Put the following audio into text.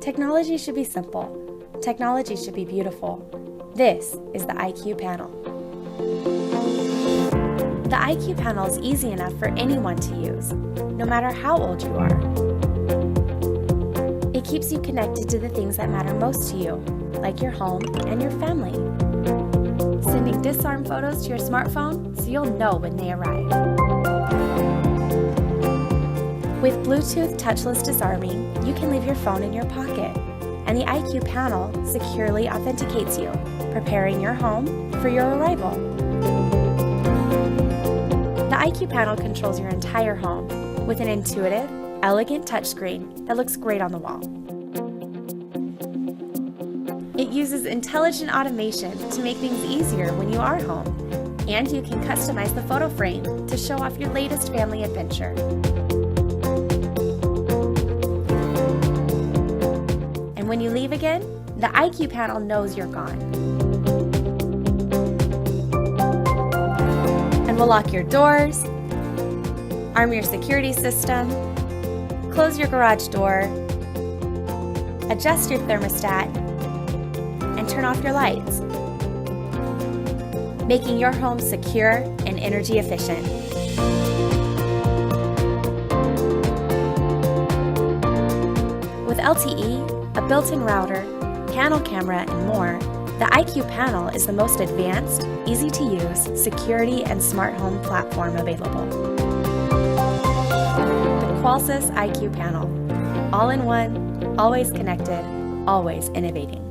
Technology should be simple. Technology should be beautiful. This is the IQ panel. The IQ panel is easy enough for anyone to use, no matter how old you are. It keeps you connected to the things that matter most to you, like your home and your family. Sending Disarm photos to your smartphone so you'll know when they arrive. With Bluetooth touchless disarming, you can leave your phone in your pocket, and the IQ panel securely authenticates you, preparing your home for your arrival. The IQ panel controls your entire home with an intuitive, elegant touchscreen that looks great on the wall. It uses intelligent automation to make things easier when you are home, and you can customize the photo frame to show off your latest family adventure. And when you leave again, the IQ panel knows you're gone. And will lock your doors, arm your security system, close your garage door, adjust your thermostat, and turn off your lights, making your home secure and energy efficient. With LTE, a built-in router, panel camera, and more, the IQ panel is the most advanced, easy-to-use, security and smart home platform available. The Qualsys IQ panel. All in one, always connected, always innovating.